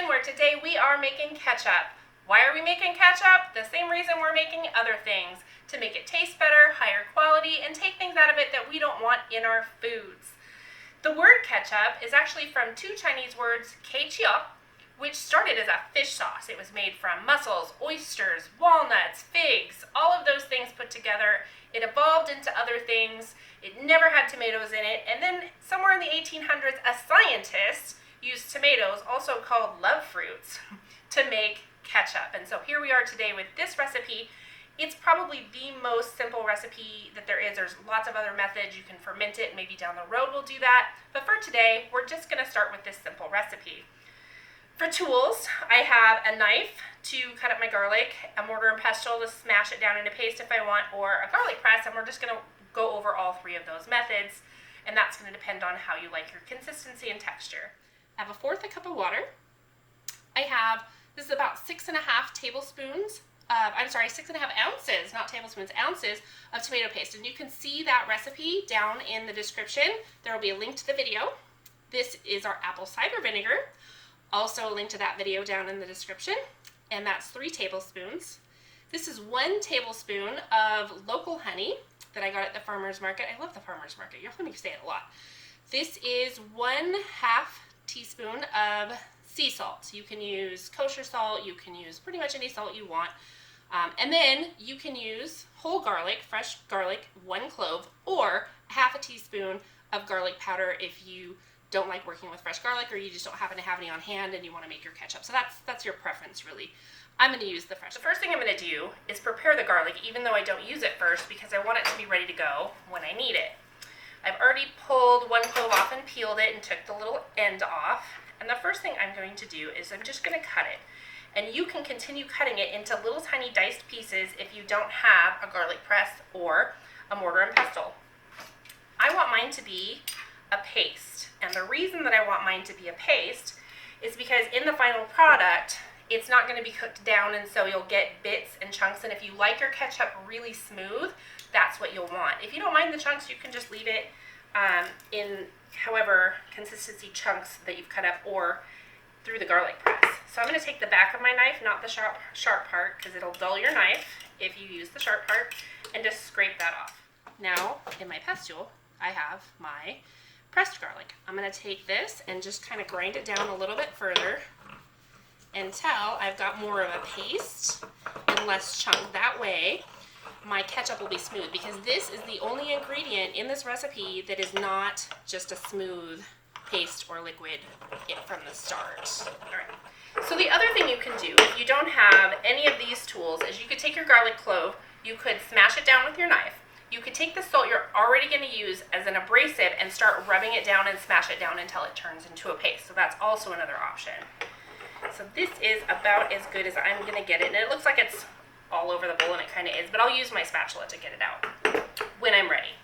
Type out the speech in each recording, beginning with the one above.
kitchen where today we are making ketchup. Why are we making ketchup? The same reason we're making other things, to make it taste better, higher quality, and take things out of it that we don't want in our foods. The word ketchup is actually from two Chinese words, ketchup, which started as a fish sauce. It was made from mussels, oysters, walnuts, figs, all of those things put together. It evolved into other things. It never had tomatoes in it. And then somewhere in the 1800s, a scientist used tomatoes, also called love fruits, to make ketchup. And so here we are today with this recipe. It's probably the most simple recipe that there is. There's lots of other methods. You can ferment it. Maybe down the road we'll do that. But for today, we're just going to start with this simple recipe. For tools, I have a knife to cut up my garlic, a mortar and pestle to smash it down into paste if I want, or a garlic press, and we're just going to go over all three of those methods, and that's going to depend on how you like your consistency and texture. I have 1/4 cup of water. This is about 6.5 tablespoons, 6.5 ounces, not tablespoons, ounces of tomato paste, and you can see that recipe down in the description. There will be a link to the video. This is our apple cider vinegar. Also a link to that video down in the description, and that's 3 tablespoons. This is 1 tablespoon of local honey that I got at the farmer's market. I love the farmer's market. You'll hear me say it a lot. This is 1/2 teaspoon of sea salt. You can use kosher salt. You can use pretty much any salt you want. And then you can use whole garlic, fresh garlic, 1 clove, or 1/2 teaspoon of garlic powder if you don't like working with fresh garlic, or you just don't happen to have any on hand and you want to make your ketchup. So that's your preference, really. I'm going to use the fresh. The first thing I'm going to do is prepare the garlic, even though I don't use it first, because I want it to be ready to go when I need it. I've already pulled 1 clove off and peeled it and took the little end off. And the first thing I'm going to do is I'm just going to cut it. And you can continue cutting it into little tiny diced pieces if you don't have a garlic press or a mortar and pestle. I want mine to be a paste. And the reason that I want mine to be a paste is because in the final product, it's not going to be cooked down, and so you'll get bits and chunks. And if you like your ketchup really smooth, that's what you'll want. If you don't mind the chunks, you can just leave it in however consistency chunks that you've cut up, or through the garlic press. So I'm going to take the back of my knife, not the sharp part, because it'll dull your knife if you use the sharp part, and just scrape that off. Now, in my pestle, I have my pressed garlic. I'm going to take this and just kind of grind it down a little bit further until I've got more of a paste and less chunk. That way my ketchup will be smooth, because this is the only ingredient in this recipe that is not just a smooth paste or liquid from the start. All right. So the other thing you can do if you don't have any of these tools is you could take your garlic clove, you could smash it down with your knife. You could take the salt you're already going to use as an abrasive and start rubbing it down and smash it down until it turns into a paste. So that's also another option. So this is about as good as I'm going to get it. And it looks like it's all over the bowl, and it kind of is, but I'll use my spatula to get it out when I'm ready.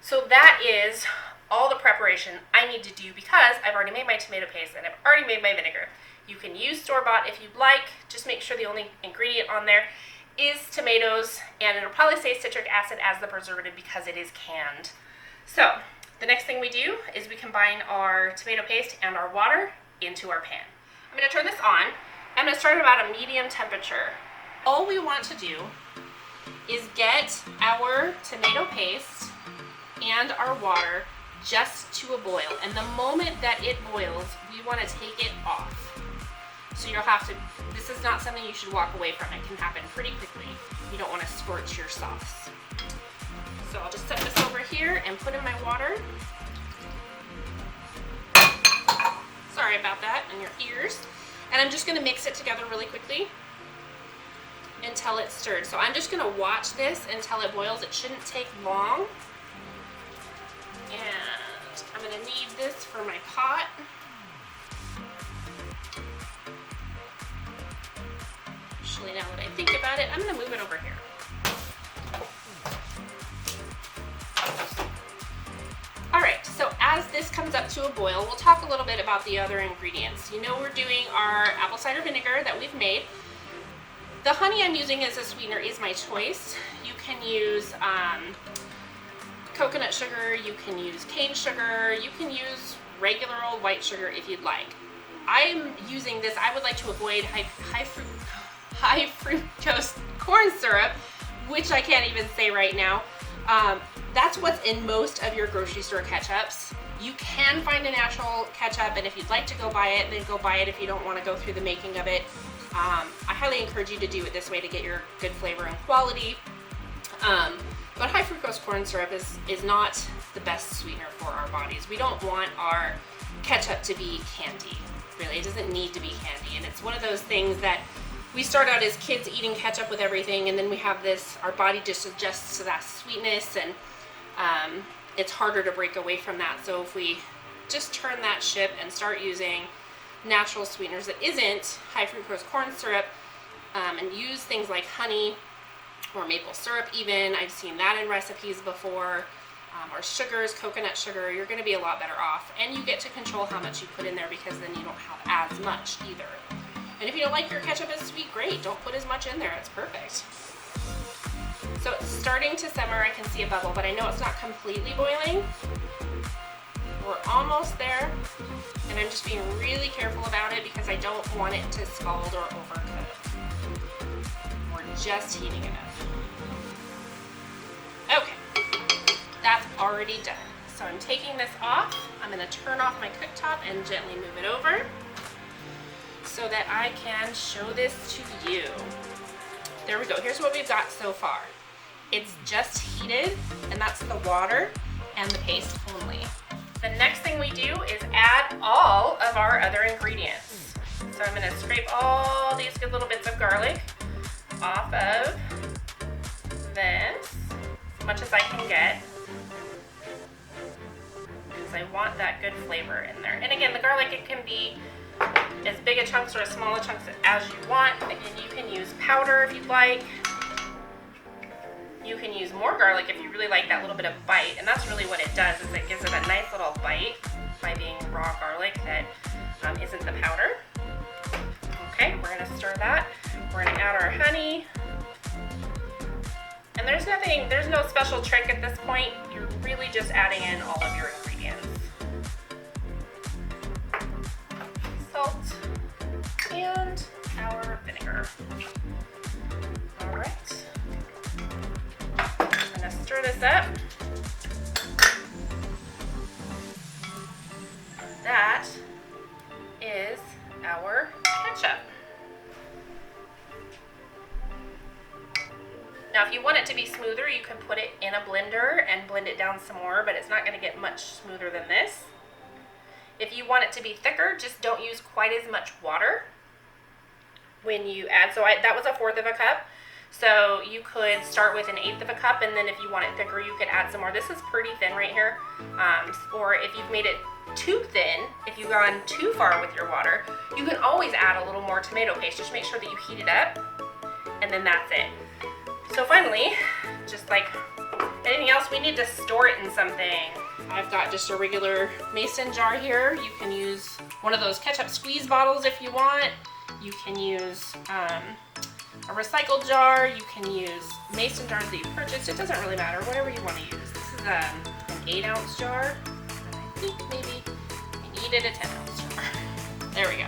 So that is all the preparation I need to do, because I've already made my tomato paste and I've already made my vinegar. You can use store-bought if you'd like. Just make sure the only ingredient on there is tomatoes, and it'll probably say citric acid as the preservative because it is canned. So the next thing we do is we combine our tomato paste and our water into our pan. I'm going to turn this on. I'm going to start at about a medium temperature. All we want to do is get our tomato paste and our water just to a boil, and the moment that it boils, we want to take it off. So you'll have to, this is not something you should walk away from. It can happen pretty quickly. You don't want to scorch your sauce. So I'll just set this over here and put in my water. Sorry about that in your ears. And I'm just going to mix it together really quickly until it's stirred. So I'm just going to watch this until it boils. It shouldn't take long. And I'm going to need this for my pot. Actually, now that I think about it, I'm going to move it over here. Alright, so as this comes up to a boil, we'll talk a little bit about the other ingredients. You know, we're doing our apple cider vinegar that we've made. The honey I'm using as a sweetener is my choice. You can use coconut sugar, you can use cane sugar, you can use regular old white sugar if you'd like. I'm using this. I would like to avoid high fructose corn syrup, which I can't even say right now. That's what's in most of your grocery store ketchups. You can find a natural ketchup, and if you'd like to go buy it, then go buy it if you don't want to go through the making of it. I highly encourage you to do it this way to get your good flavor and quality. But high fructose corn syrup is not the best sweetener for our bodies. We don't want our ketchup to be candy, really. It doesn't need to be candy, and it's one of those things that we start out as kids eating ketchup with everything, and then we have this, our body just adjusts to that sweetness, and it's harder to break away from that. So if we just turn that ship and start using natural sweeteners that isn't high fructose corn syrup, and use things like honey or maple syrup even, I've seen that in recipes before, or sugars, coconut sugar, you're going to be a lot better off. And you get to control how much you put in there, because then you don't have as much either. And if you don't like your ketchup as sweet, great, don't put as much in there, it's perfect. So it's starting to simmer, I can see a bubble, but I know it's not completely boiling. We're almost there, and I'm just being really careful about it because I don't want it to scald or overcook. We're just heating it up. Okay, that's already done. So I'm taking this off. I'm going to turn off my cooktop and gently move it over so that I can show this to you. There we go. Here's what we've got so far. It's just heated, and that's the water and the paste only. The next thing we do is add all of our other ingredients. So I'm going to scrape all these good little bits of garlic off of this, as much as I can get, because I want that good flavor in there. And again, the garlic, it can be as big a chunks or as small a chunks as you want. Again, you can use powder if you'd like. You can use more garlic if you really like that little bit of bite, and that's really what it does, is it gives it a nice little bite by being raw garlic that isn't the powder. Okay, we're gonna stir that. We're gonna add our honey. And there's no special trick at this point. You're really just adding in all of your ingredients. Salt and our vinegar. All right. I'm going to stir this up. And that is our ketchup. Now, if you want it to be smoother, you can put it in a blender and blend it down some more, but it's not going to get much smoother than this. If you want it to be thicker, just don't use quite as much water when you add. So that was 1/4 of a cup. So you could start with 1/8 of a cup, and then if you want it thicker, you could add some more. This is pretty thin right here. Or if you've made it too thin, if you've gone too far with your water, you can always add a little more tomato paste. Just make sure that you heat it up, and then that's it. So finally, just like anything else, we need to store it in something. I've got just a regular mason jar here. You can use one of those ketchup squeeze bottles if you want. You can use a recycled jar. You can use mason jars that you purchased. It doesn't really matter, whatever you want to use. This is an 8-ounce jar. And I think maybe I needed a 10-ounce jar. There we go.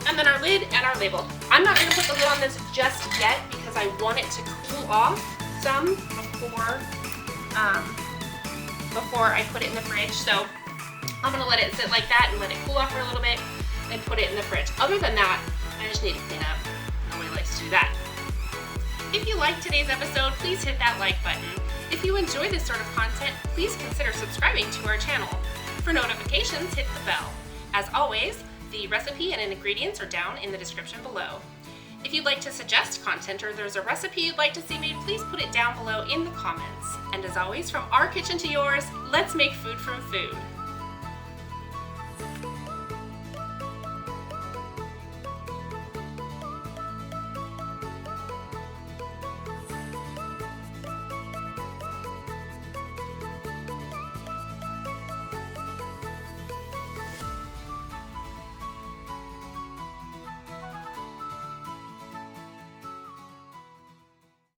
And then our lid and our label. I'm not going to put the lid on this just yet because I want it to cool off some before I put it in the fridge. So I'm going to let it sit like that and let it cool off for a little bit and put it in the fridge. Other than that, I just need to clean up. Nobody likes to do that. If you liked today's episode, please hit that like button. If you enjoy this sort of content, please consider subscribing to our channel. For notifications, hit the bell. As always, the recipe and ingredients are down in the description below. If you'd like to suggest content or there's a recipe you'd like to see made, please put it down below in the comments. And as always, from our kitchen to yours, let's make food from food.